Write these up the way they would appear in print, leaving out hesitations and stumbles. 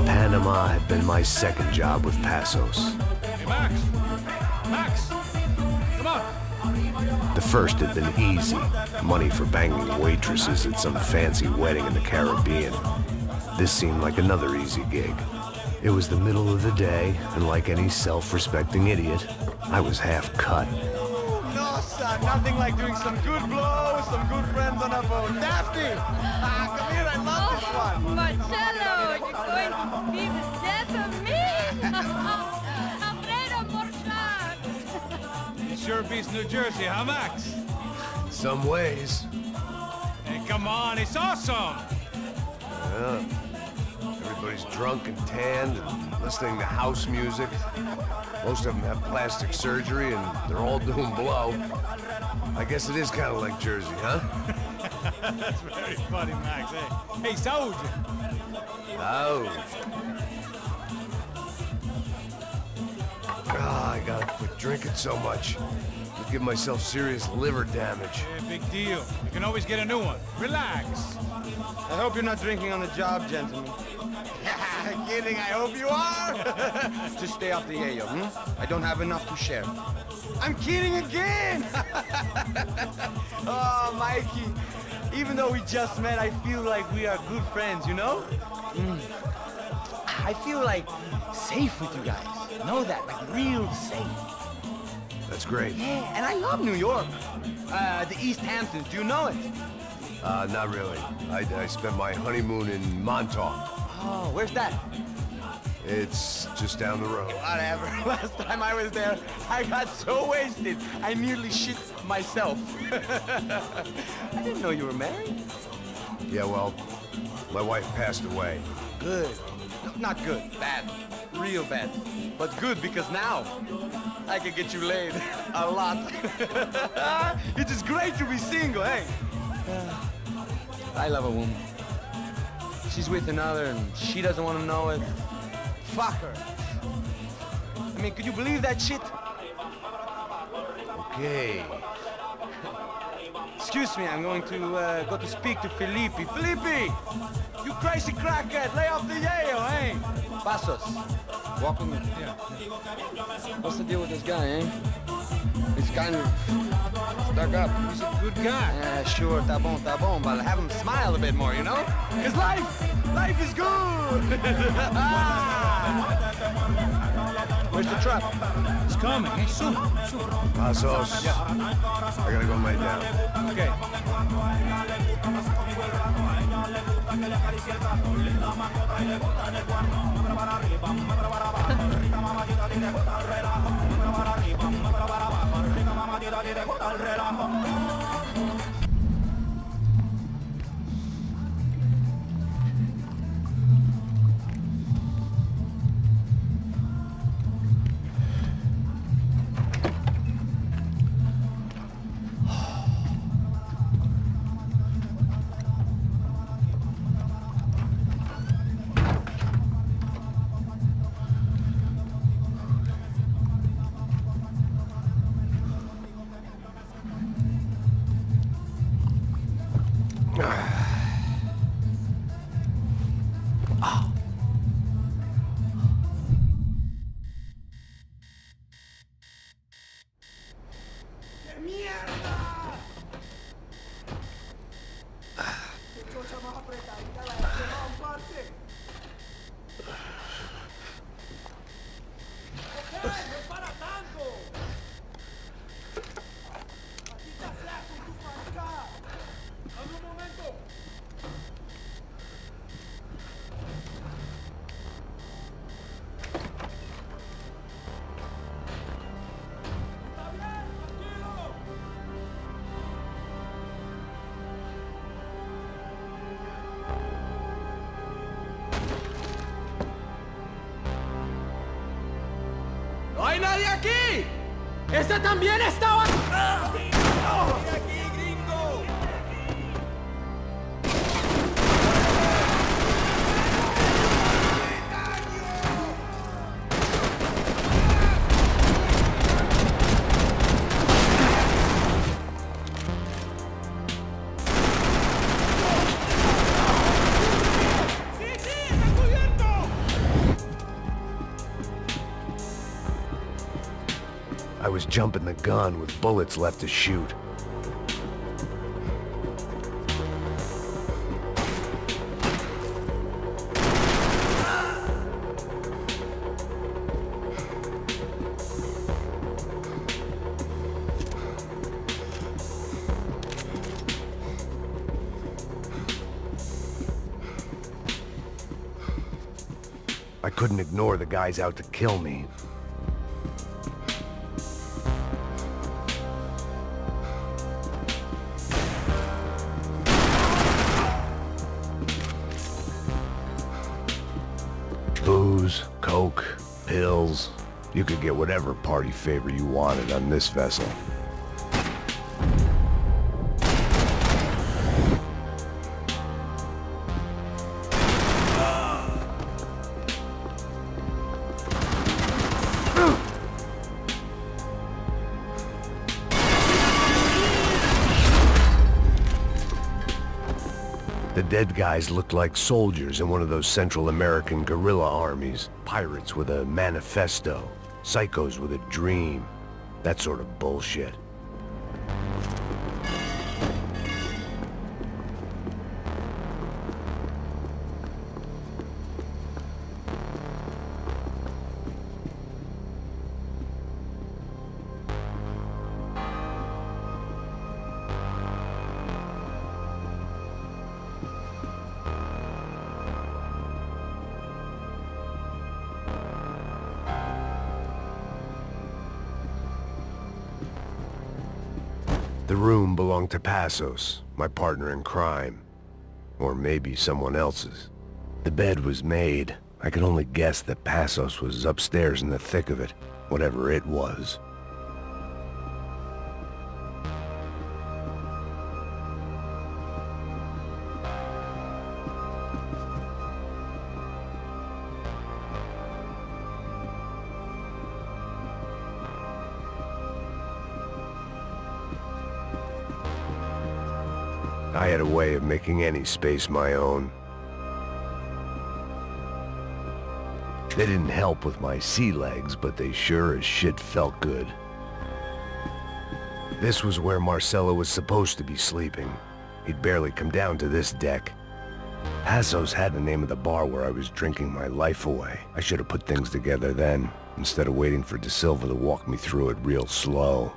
Panama had been my second job with Passos. Hey, Max! Max! Come on! The first had been easy. Money for banging waitresses at some fancy wedding in the Caribbean. This seemed like another easy gig. It was the middle of the day, and like any self-respecting idiot, I was half cut. No, son, nothing like doing some good blows, some good friends on a boat. Daphne! Come here, I love this one. Marcello, you're going to be the death of me? Alfredo Borchardt. It sure beats New Jersey, huh, Max? Some ways. Hey, come on, it's awesome! Yeah. Everybody's drunk and tanned and listening to house music. Most of them have plastic surgery and they're all doing blow. I guess it is kind of like Jersey, huh? That's very funny, Max. Hey, Saúde! Oh. I gotta quit drinking so much. I'll give myself serious liver damage. Yeah, big deal. You can always get a new one. Relax. I hope you're not drinking on the job, gentlemen. Kidding, I hope you are. Just stay off the yayo, I don't have enough to share. I'm kidding again! Oh, Mikey. Even though we just met, I feel like we are good friends, you know? I feel like safe with you guys. Know that, like real safe. That's great. Yeah, and I love New York. The East Hamptons, do you know it? Not really. I spent my honeymoon in Montauk. Oh, where's that? It's just down the road. Whatever. Last time I was there, I got so wasted, I nearly shit myself. I didn't know you were married. Yeah, well, my wife passed away. Good. No, not good. Bad. Real bad. But good because now I can get you laid a lot. It is great to be single, hey? I love a woman. She's with another and she doesn't want to know it. Fuck her. I mean, could you believe that shit? Okay. Excuse me, I'm going to go to speak to Felipe. Felipe! You crazy crackhead! Lay off the yayo, eh? Passos. Walk with me. Yeah. What's the deal with this guy, eh? He's kind of stuck up. He's a good guy. Yeah, sure, tá bom, but have him smile a bit more, you know? Because life is good! Where's the truck? It's coming. Hey, soon. Passos. Yeah. I gotta go lay down. Okay. ¡No hay nadie aquí! ¡Ese también estaba! ¡Mira aquí, gringo! was jumping the gun with bullets left to shoot. I couldn't ignore the guys out to kill me. Booze, coke, pills. You could get whatever party favor you wanted on this vessel. The dead guys looked like soldiers in one of those Central American guerrilla armies. Pirates with a manifesto. Psychos with a dream. That sort of bullshit. The room belonged to Passos, my partner in crime. Or maybe someone else's. The bed was made. I could only guess that Passos was upstairs in the thick of it, whatever it was. I had a way of making any space my own. They didn't help with my sea legs, but they sure as shit felt good. This was where Marcelo was supposed to be sleeping. He'd barely come down to this deck. Passos had the name of the bar where I was drinking my life away. I should have put things together then, instead of waiting for De Silva to walk me through it real slow.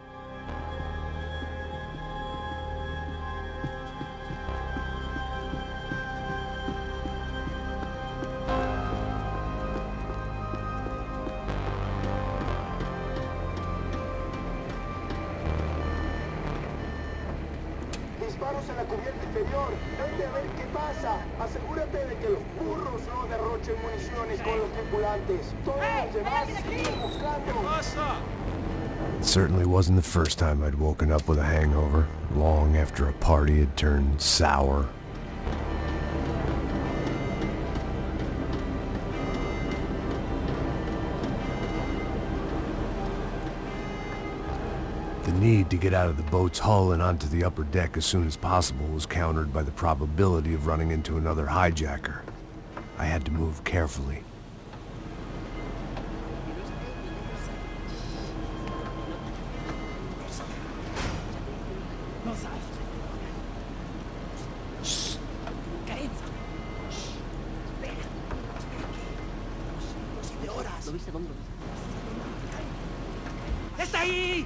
Disparos en la cubierta inferior. Vete a ver qué pasa. Asegúrate de que los burros no derrochen municiones con los tripulantes. Todos los demás siguen buscando. It certainly wasn't the first time I'd woken up with a hangover, long after a party had turned sour. The need to get out of the boat's hull and onto the upper deck as soon as possible was countered by the probability of running into another hijacker. I had to move carefully. ¡Está ahí!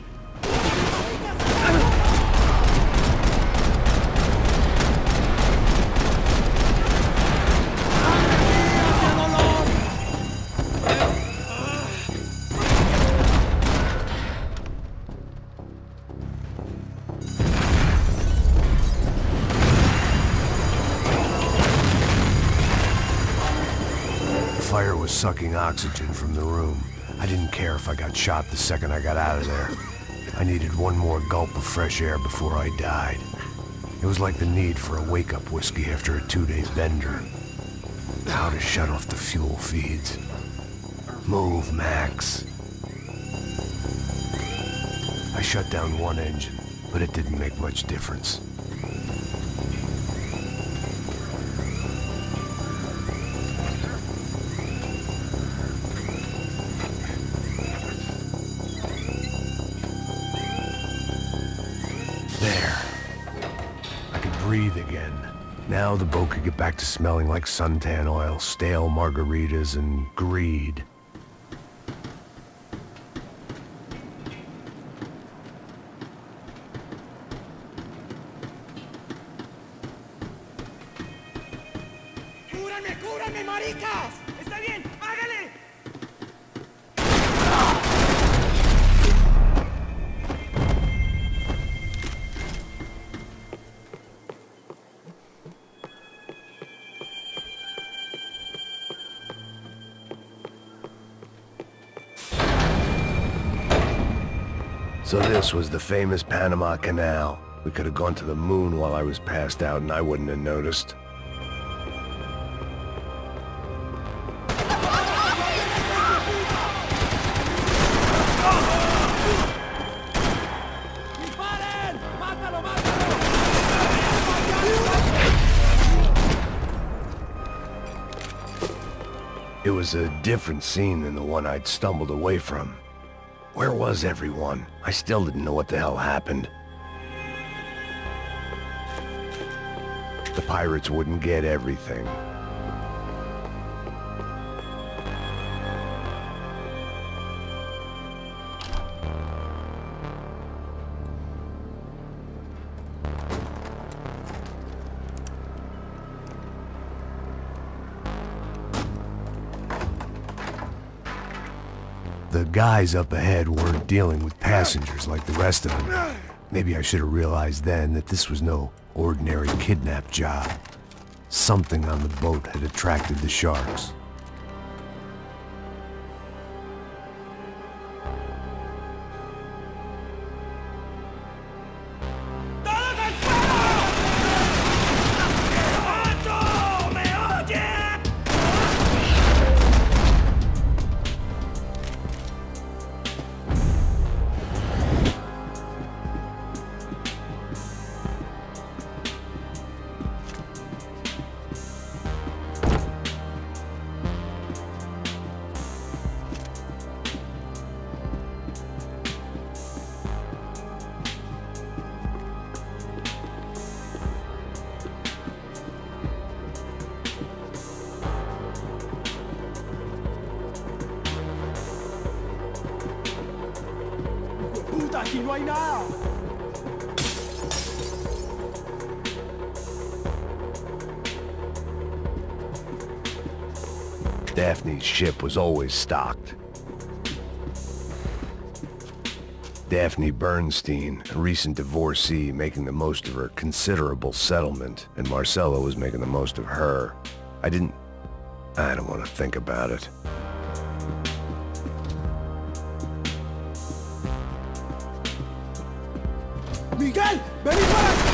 The fire was sucking oxygen from the room. I didn't care if I got shot the second I got out of there. I needed one more gulp of fresh air before I died. It was like the need for a wake-up whiskey after a 2-day bender. How to shut off the fuel feeds. Move, Max. I shut down one engine, but it didn't make much difference. breathe again. Now the boat could get back to smelling like suntan oil, stale margaritas, and greed. ¡Cúbranme, cúbranme, maricas! ¡Está bien! ¡Hágale! So this was the famous Panama Canal. We could have gone to the moon while I was passed out and I wouldn't have noticed. It was a different scene than the one I'd stumbled away from. Where was everyone? I still didn't know what the hell happened. The pirates wouldn't get everything. The guys up ahead weren't dealing with passengers like the rest of them. Maybe I should have realized then that this was no ordinary kidnap job. Something on the boat had attracted the sharks. ¡Aquí no hay nada! Daphne's ship was always stocked. Daphne Bernstein, a recent divorcee, making the most of her considerable settlement, and Marcella was making the most of her. I don't want to think about it. ¡Miguel! ¡Vení para acá!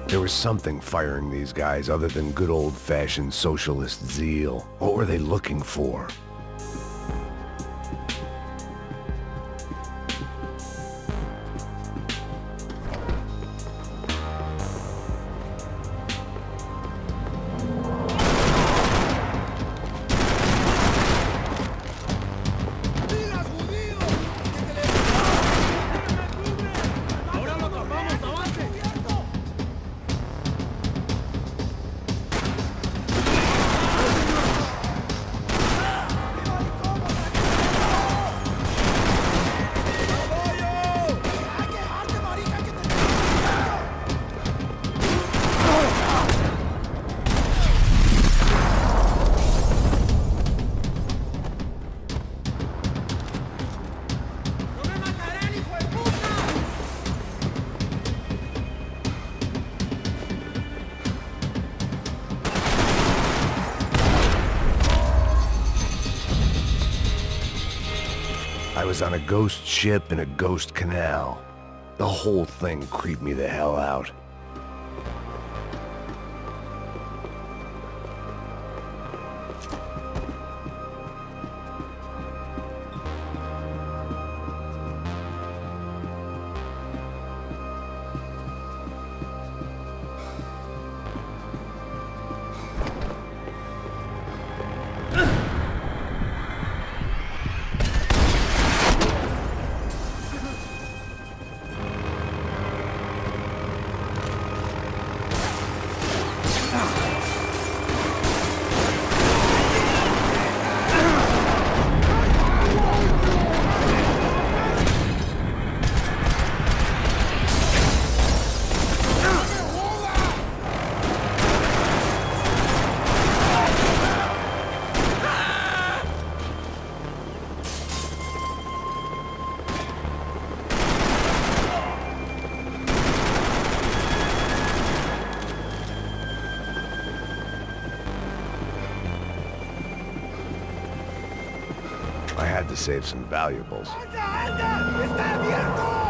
There was something firing these guys other than good old-fashioned socialist zeal. What were they looking for? I was on a ghost ship in a ghost canal. The whole thing creeped me the hell out. had to save some valuables. ¡Está abierto!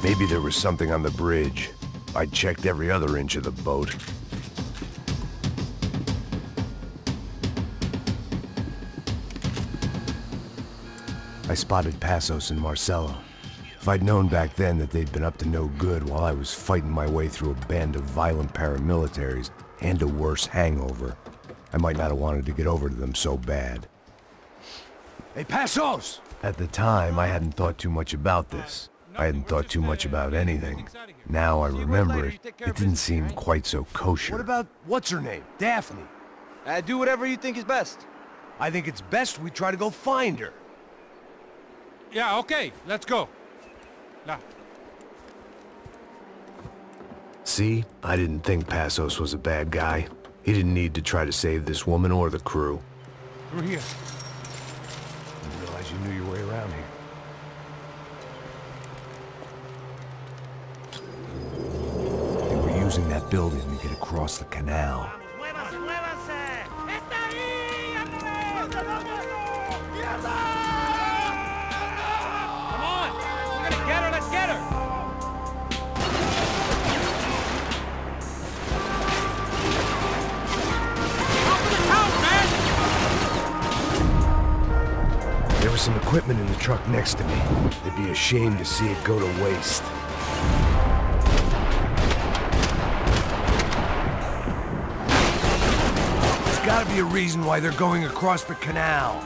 Maybe there was something on the bridge. I checked every other inch of the boat. I spotted Passos and Marcelo. If I'd known back then that they'd been up to no good while I was fighting my way through a band of violent paramilitaries and a worse hangover, I might not have wanted to get over to them so bad. Hey, Passos! At the time, I hadn't thought too much about this. I hadn't thought too much about anything. Now I remember it, it didn't seem quite so kosher. What about, what's her name? Daphne. Do whatever you think is best. I think it's best we try to go find her. Yeah, okay, let's go. Now. See? I didn't think Passos was a bad guy. He didn't need to try to save this woman or the crew. Through here. Didn't realize you knew your way around here. They were using that building to get across the canal. There was some equipment in the truck next to me. They'd be ashamed to see it go to waste. There's gotta be a reason why they're going across the canal.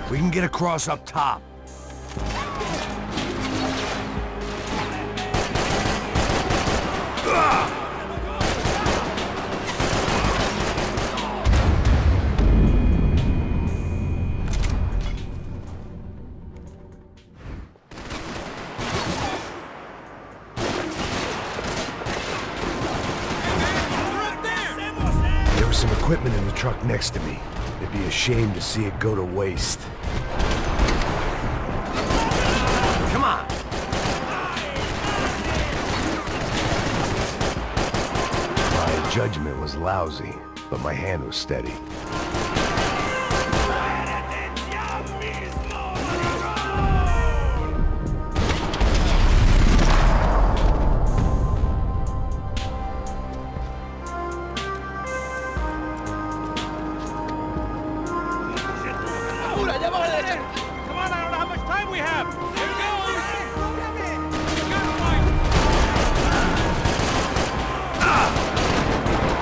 We can get across up top. There was some equipment in the truck next to me. They'd be ashamed to see it go to waste. Come on! My judgment was lousy, but my hand was steady. pleasure. Come on, I don't know how much time we have. Here goes.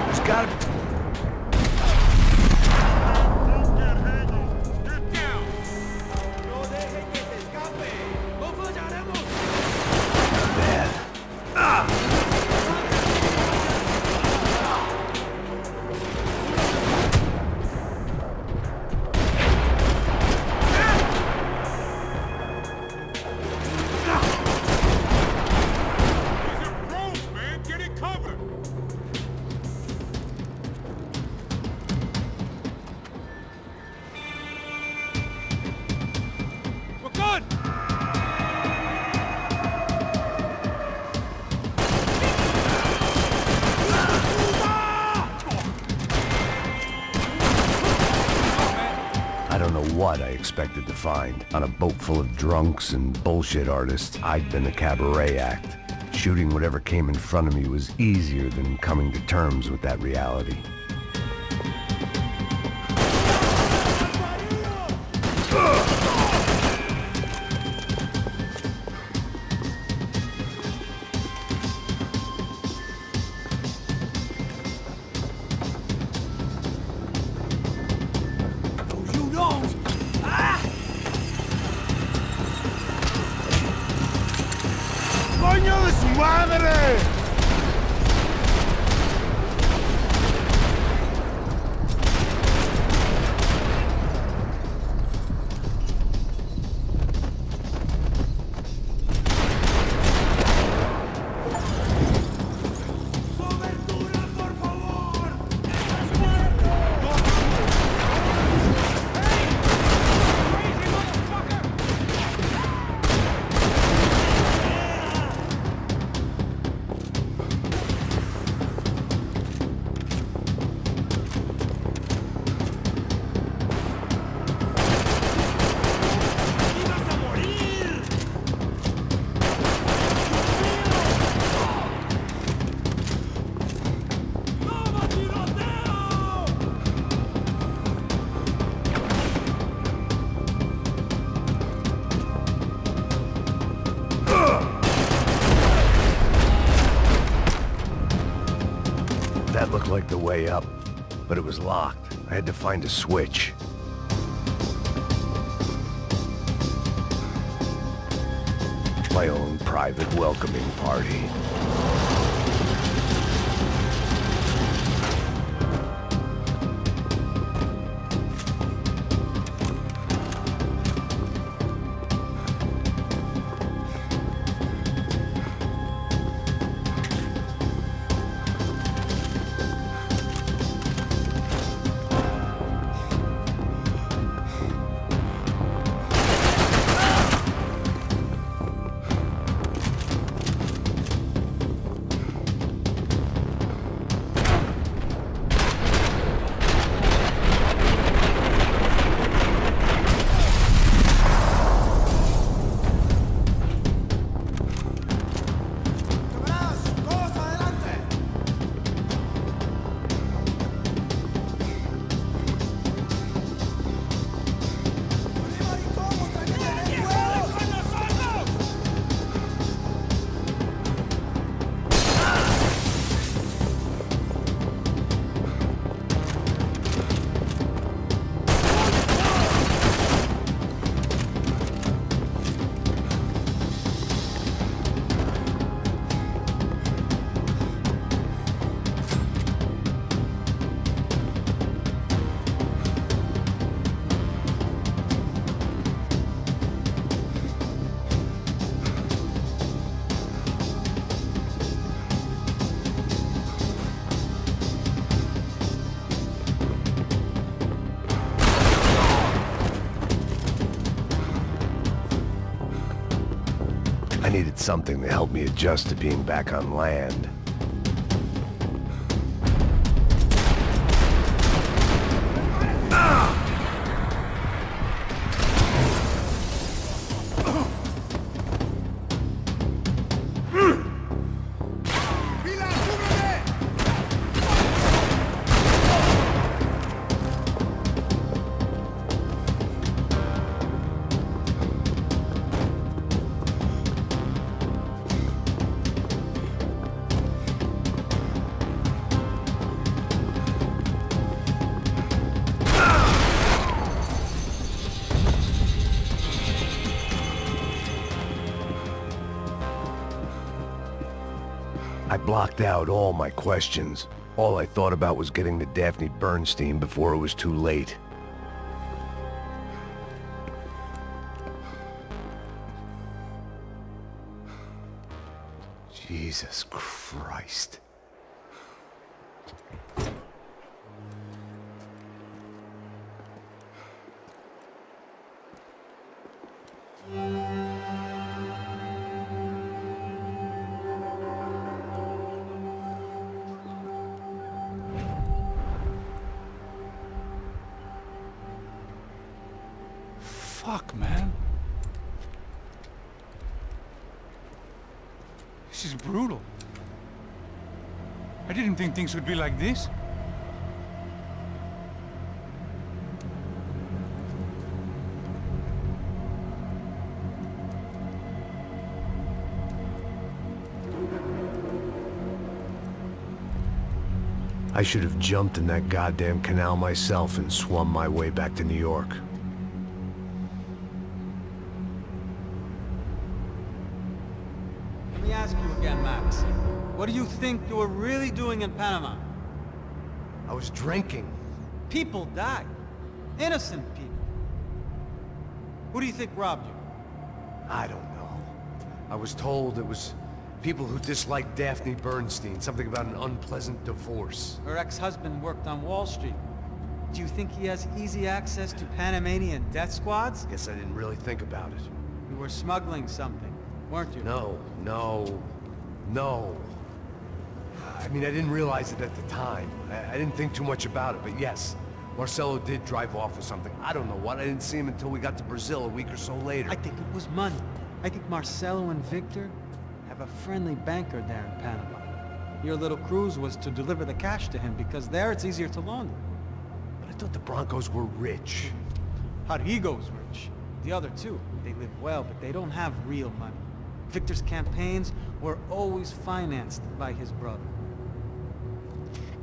There's gotta be... Get down. Bad. These are pros, man. Get it covered. We're good. I don't know what I expected to find. On a boat full of drunks and bullshit artists, I'd been a cabaret act. Shooting whatever came in front of me was easier than coming to terms with that reality. You don't! ¡Coño de su madre! That looked like the way up, but it was locked. I had to find a switch. My own private welcoming party. I needed something to help me adjust to being back on land. blocked out all my questions. All I thought about was getting to Daphne Bernstein before it was too late. Jesus Christ. Fuck, man. This is brutal. I didn't think things would be like this. I should have jumped in that goddamn canal myself and swum my way back to New York. Let me ask you again, Max. What do you think you were really doing in Panama? I was drinking. People died. Innocent people. Who do you think robbed you? I don't know. I was told it was people who disliked Daphne Bernstein, something about an unpleasant divorce. Her ex-husband worked on Wall Street. Do you think he has easy access to Panamanian death squads? Guess I didn't really think about it. You were smuggling something, weren't you? No. I mean, I didn't realize it at the time. I didn't think too much about it, but yes, Marcelo did drive off with something. I don't know what. I didn't see him until we got to Brazil a week or so later. I think it was money. I think Marcelo and Victor have a friendly banker there in Panama. Your little cruise was to deliver the cash to him because there it's easier to launder. But I thought the Broncos were rich. Rodrigo's rich. The other two, they live well, but they don't have real money. Victor's campaigns were always financed by his brother.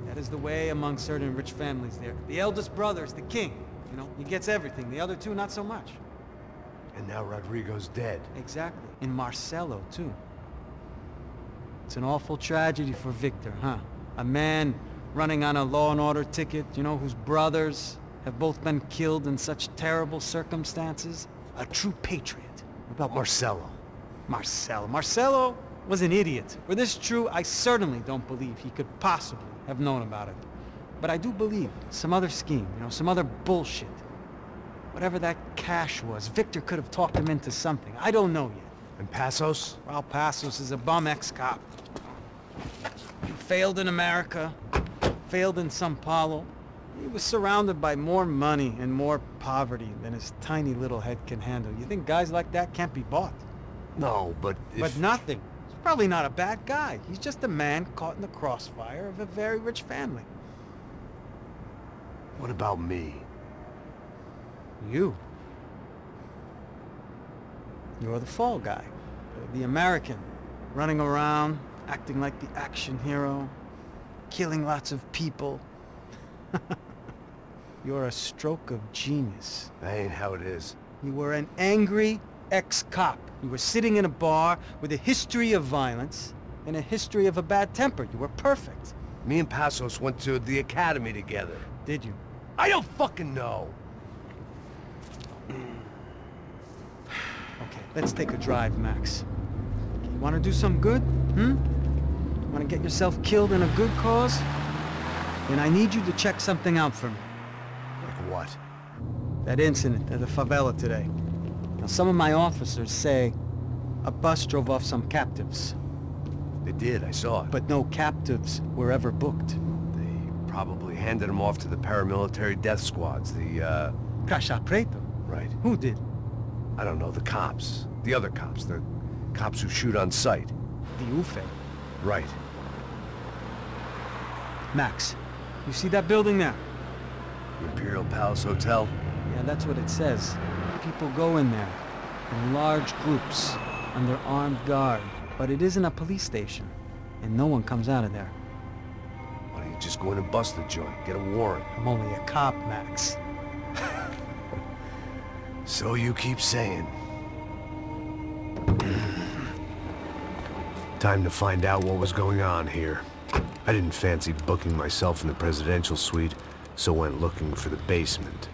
That is the way among certain rich families there. The eldest brother is the king. You know, he gets everything. The other two, not so much. And now Rodrigo's dead. Exactly. And Marcelo, too. It's an awful tragedy for Victor, huh? A man running on a law and order ticket, you know, whose brothers have both been killed in such terrible circumstances. A true patriot. What about Marcelo? Marcelo was an idiot. Were this true, I certainly don't believe he could possibly have known about it. But I do believe some other scheme, you know, some other bullshit. Whatever that cash was, Victor could have talked him into something. I don't know yet. And Passos? Well, Passos is a bum ex-cop. He failed in America, failed in Sao Paulo. He was surrounded by more money and more poverty than his tiny little head can handle. You think guys like that can't be bought? No, but But nothing. He's probably not a bad guy. He's just a man caught in the crossfire of a very rich family. What about me? You. You're the fall guy. The American. Running around, acting like the action hero. Killing lots of people. You're a stroke of genius. That ain't how it is. You were an angry ex-cop. You were sitting in a bar with a history of violence and a history of a bad temper. You were perfect. Me and Passos went to the academy together. Did you? I don't fucking know. Okay, let's take a drive, Max. You want to do some good? Want to get yourself killed in a good cause? Then I need you to check something out for me. Like what? That incident at the favela today. Now, some of my officers say a bus drove off some captives. They did, I saw it. But no captives were ever booked. They probably handed them off to the paramilitary death squads, the, Caixa Preto? Right. Who did? I don't know, the cops. The other cops. The cops who shoot on sight. The UFE. Right. Max, you see that building there? The Imperial Palace Hotel? Yeah, that's what it says. People go in there, in large groups, under armed guard. But it isn't a police station, and no one comes out of there. Why don't you just go in and bust the joint? Get a warrant. I'm only a cop, Max. So you keep saying. Time to find out what was going on here. I didn't fancy booking myself in the presidential suite, so went looking for the basement.